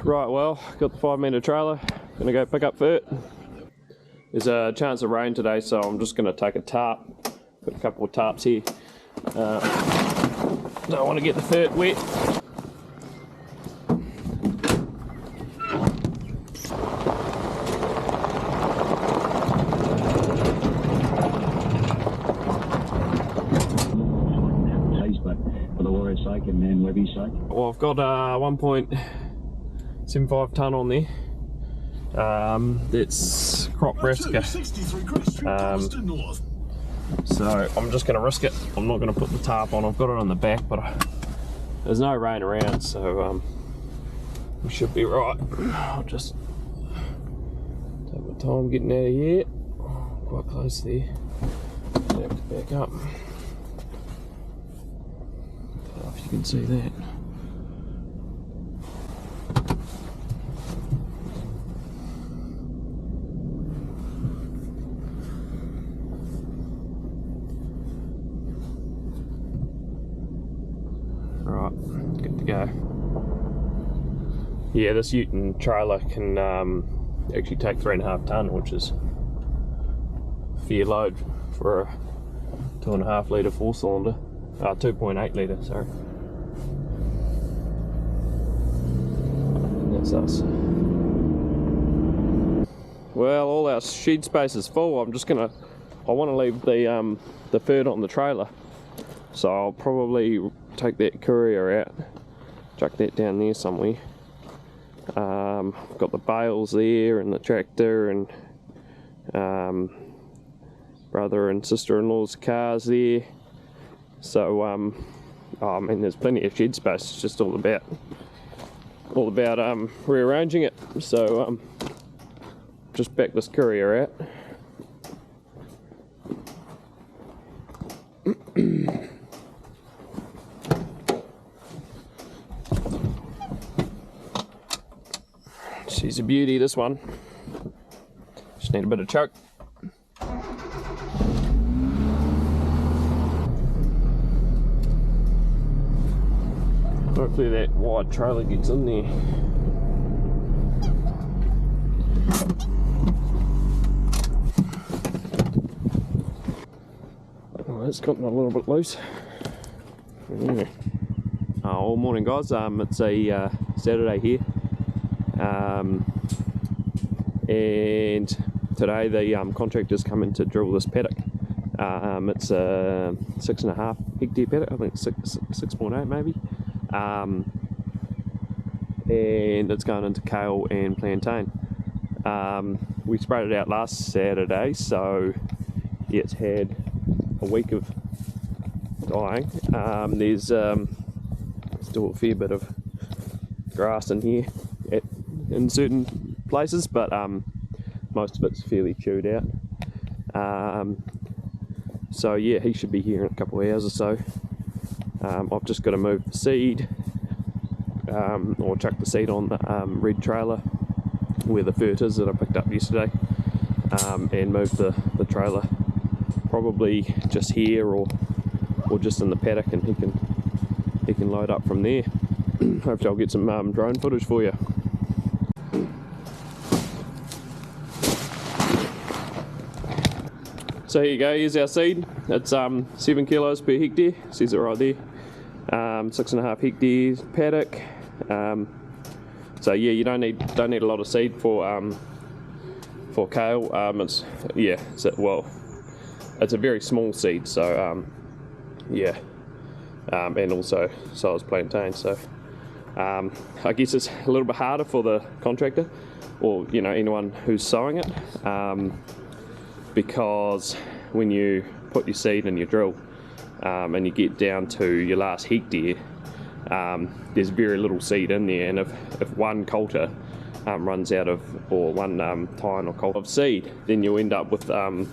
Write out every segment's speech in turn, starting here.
Right, well, got the 5 metre trailer, gonna go pick up fert. There's a chance of rain today, so I'm just gonna take a tarp, put a couple of tarps here. Don't want to get the fert wet. And Webby's sake? Well, I've got 1.75 tonne on there. That's crop brassica. So I'm just going to risk it. I'm not going to put the tarp on. I've got it on the back, but there's no rain around, so we should be right. I'll just take my time getting out of here. Quite close there. I have to back up. If you can see that. Right, good to go. Yeah, this Uten trailer can actually take 3.5 tonne, which is a fair load for a 2.5 litre 4-cylinder. 2.8 litre, sorry. And that's us. Well, all our shed space is full. I want to leave the fert on the trailer. So I'll probably take that courier out, chuck that down there somewhere. Got the bales there and the tractor and brother and sister-in-law's cars there. So I mean, there's plenty of shed space. It's just all about rearranging it. So just back this courier out. She's a beauty, this one. Just need a bit of choke. Hopefully that wide trailer gets in there. Oh, it's gotten a little bit loose. Yeah. All morning, guys. It's a Saturday here, and today the contractors come in to drill this paddock. It's a 6.5 hectare paddock. I think 6.8 maybe. And it's going into Kale and Plantain. We sprayed it out last Saturday, so yeah, it's had a week of dying. There's still a fair bit of grass in here in certain places, but most of it's fairly chewed out. So yeah, he should be here in a couple of hours or so. I've just got to move the seed, or chuck the seed on the red trailer where the fert is that I picked up yesterday, and move the trailer probably just here or just in the paddock, and he can load up from there. Hopefully I'll get some drone footage for you. So here you go, here's our seed. It's 7 kilos per hectare, says it right there. 6.5 hectares paddock. So yeah, you don't need a lot of seed for kale. It's a very small seed, so yeah, and also so is plantain. So I guess it's a little bit harder for the contractor, or anyone who's sowing it, because when you put your seed in your drill and you get down to your last hectare, there's very little seed in there, and if one coulter runs out of, or one tine or coulter of seed, then you'll end up with a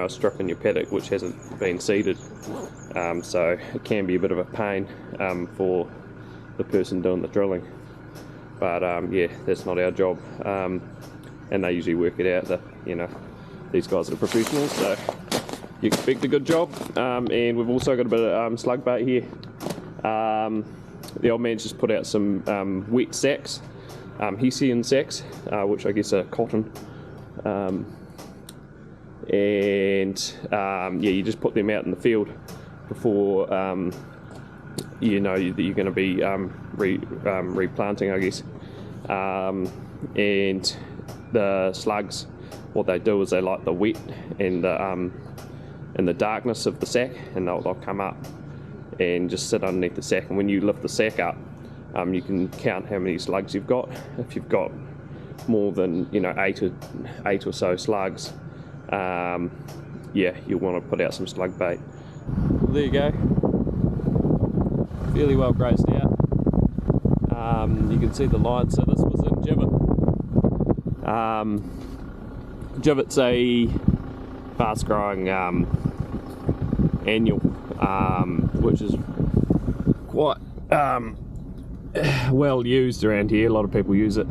strip in your paddock which hasn't been seeded. So it can be a bit of a pain for the person doing the drilling, but yeah, that's not our job, and they usually work it out. That these guys are professionals, so you expect a good job. And we've also got a bit of slug bait here. the old man's just put out some wet sacks, hessian sacks, which I guess are cotton, and yeah, you just put them out in the field before you know that you're going to be replanting, I guess. And the slugs, what they do is they like the wet and the darkness of the sack, and they'll come up and just sit underneath the sack. And when you lift the sack up, you can count how many slugs you've got. If you've got more than, you know, eight or so slugs, yeah, you'll want to put out some slug bait. Well, there you go, fairly well grazed out. You can see the line, so this was in Gibbet. Gibbet's a fast growing annual, which is quite well used around here. A lot of people use it,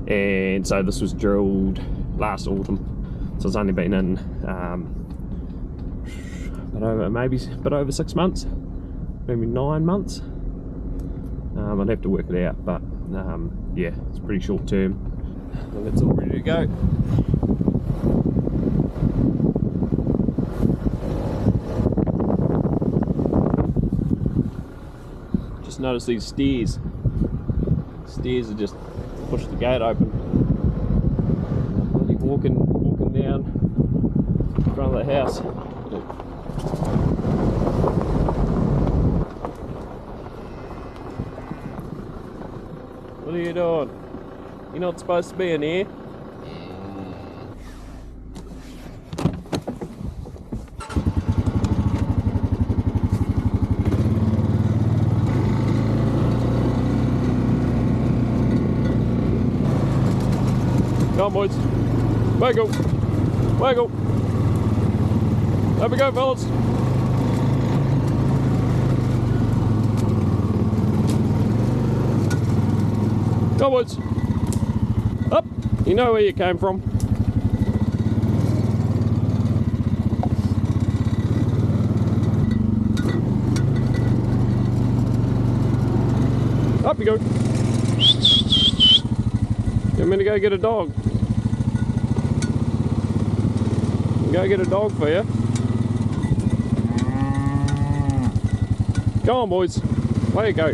and so this was drilled last autumn, so it's only been in maybe a bit over 6 months, maybe 9 months. I'd have to work it out, but yeah, it's pretty short term. And it's all ready to go. Just notice these stairs. Stairs are just push the gate open. Bloody walking down in front of the house. What are you doing? You're not supposed to be in here. Come on, boys. Waggle. Waggle. There we go, fellas. Come on, boys. Up. You know where you came from. Up you go. You want me to go get a dog? Go get a dog for you. Come on, boys. Way you go.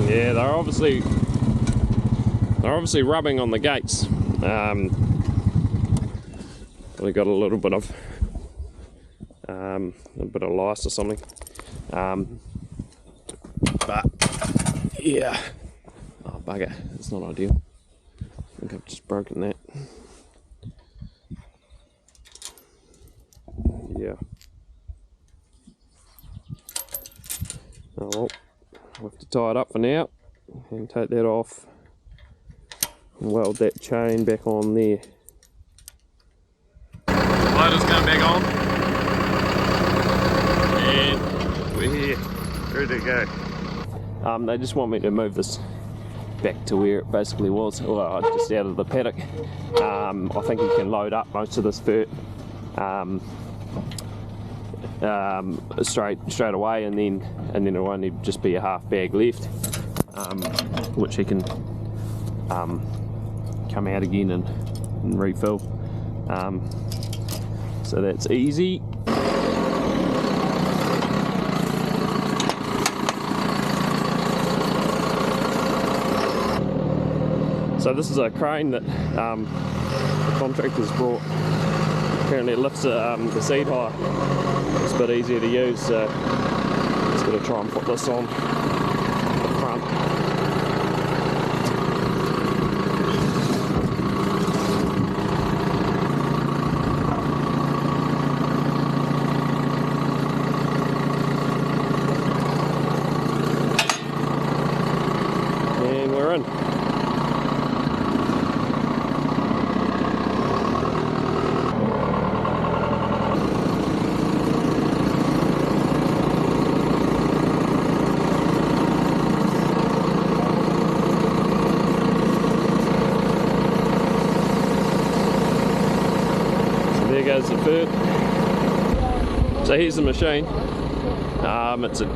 Yeah, they're obviously rubbing on the gates. Probably got a little bit of lice or something. But yeah, oh bugger, it's not ideal. I think I've just broken that. Yeah. Oh well, I'll have to tie it up for now and take that off and weld that chain back on there. Motor's going back on, and we're here, ready to go. They just want me to move this back to where it basically was, or just out of the paddock. I think you can load up most of this fert straight away, and then it'll only just be a half bag left, which he can come out again and refill. So that's easy. So this is a crane that the contractors brought. Apparently it lifts the seed higher. It's a bit easier to use, so just got to try and put this on the front. And we're in. So here's the machine. It's a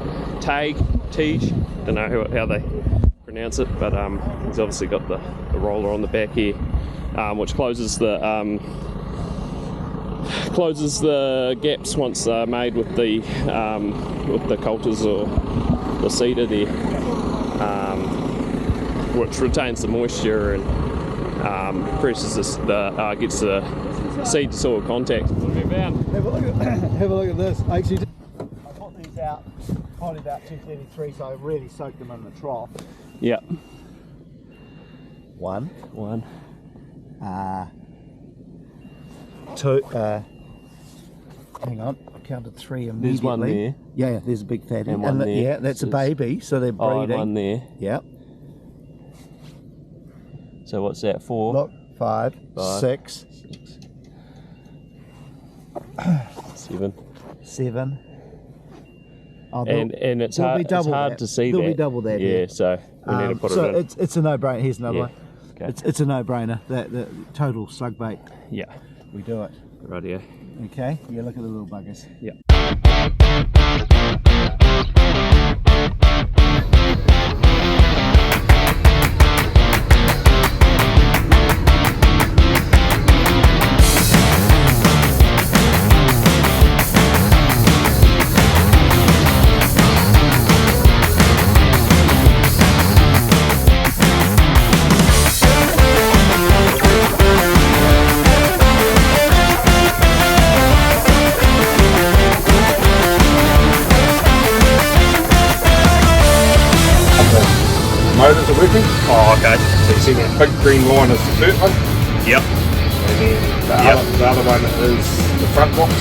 Tige. Don't know how they pronounce it, but he's obviously got the roller on the back here, which closes the gaps once they're made with the coulters or the seeder there, which retains the moisture and presses gets the seed to soil contact. Have a look at this. Actually, I put these out probably about 2:33, so I really soaked them in the trough. Yeah. One. Two. Hang on, I counted three immediately. There's one there. Yeah, there's a big fatty. And one there. Yeah, that's a baby, so they're breeding. Oh, one there. Yeah. So what's that, 4? Look, 5, 6, 7. Oh, and it's hard to see There'll that. be double that. Yeah, so we need to put it in. It's a no-brainer. Here's another one. Okay. It's a no-brainer. The total slug bait. Yeah. We do it. Rightio. Okay. Yeah, look at the little buggers. Yeah. Motors are working. Oh, okay. So you see that big green line is the dirt one. Yep. And then the other one is the front box.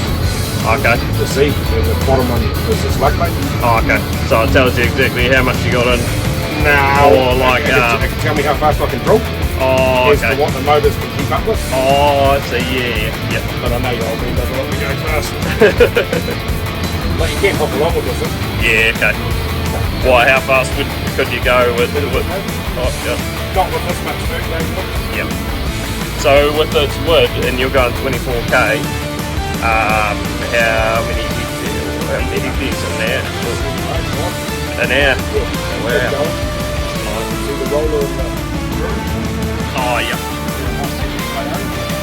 Okay. The seed. And the bottom one is the slug bait. Oh, okay. So it tells you exactly how much you got in. Now, Or like, it can tell me how fast I can drill. Oh, As okay. to what the motors can keep up with. Oh, I see. Yeah. Yep. But I know your old man doesn't let me go fast. But you can hop along with this. Yeah. Okay. Why? How fast could you go with? Oh, yeah. Not with this much dirt though. Yep. So with this wood, and you're going 24k, how many hectares in there? An hour. Wow. See the roller and the Oh, yeah.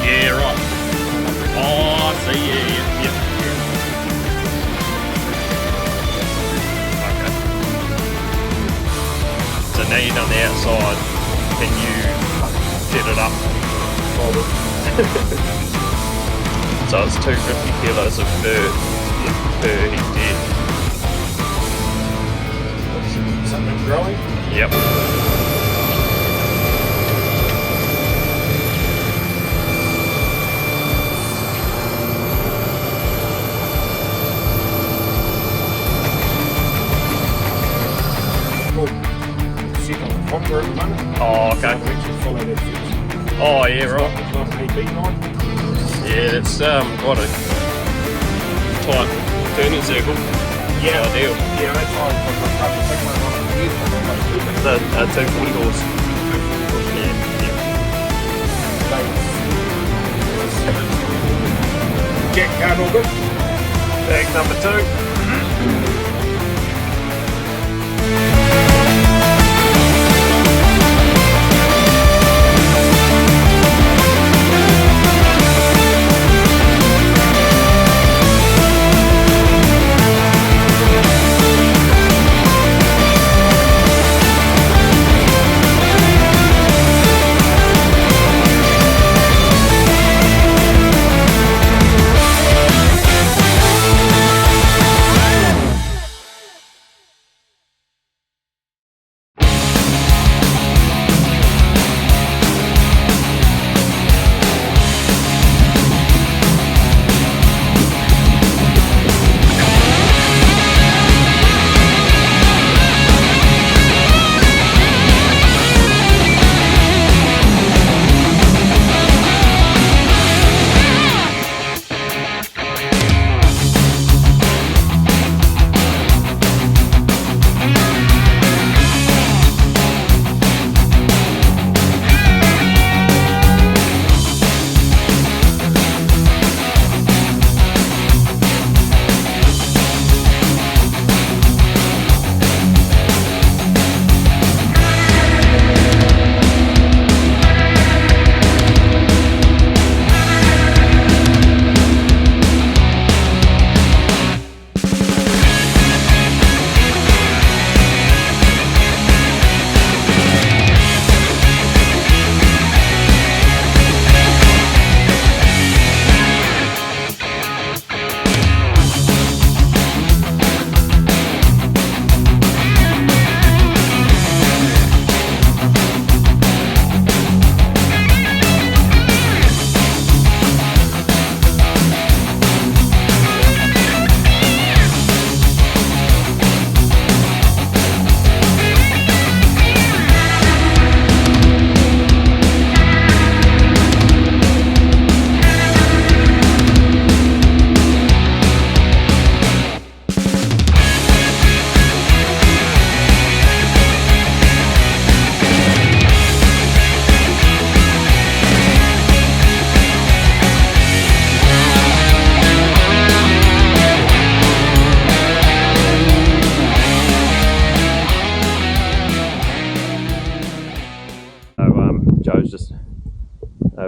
Yeah, right. Oh, I see. Yeah. Okay. So now you've done the outside, can you set it up? So it's 250 kilos of dirt per hectare. something growing. Yep. Sit on the hopper at the moment. Oh, okay. So we actually follow that fence. Oh, yeah, right. It's not an AB line. Yeah, it's quite a tight turning circle. Yeah. Ideal. Yeah, that's fine. I'm trying to take my one on the head. The 240 horse. Yeah. Jack card all good. Bag number 2.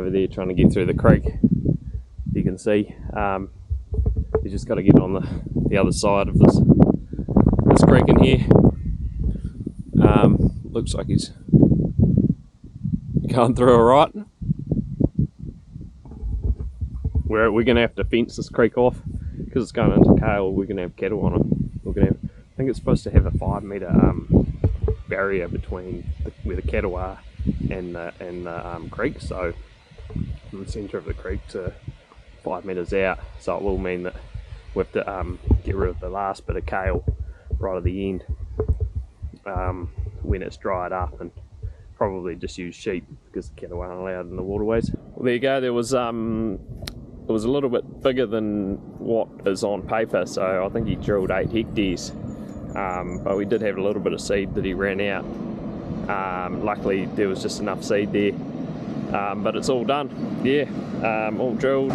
over there trying to get through the creek. You can see you just got to get on the other side of this creek in here. Looks like he's going through alright. We're going to have to fence this creek off because it's going into Kale. We're going to have cattle on it. We're going to have, I think it's supposed to have a 5 metre barrier between where the cattle are and the creek. So from the centre of the creek to 5 metres out. So it will mean that we have to get rid of the last bit of kale right at the end when it's dried up, and probably just use sheep because the cattle aren't allowed in the waterways. Well, there you go. There was it was a little bit bigger than what is on paper, so I think he drilled 8 hectares, but we did have a little bit of seed that he ran out. Luckily there was just enough seed there, but it's all done. Yeah, all drilled.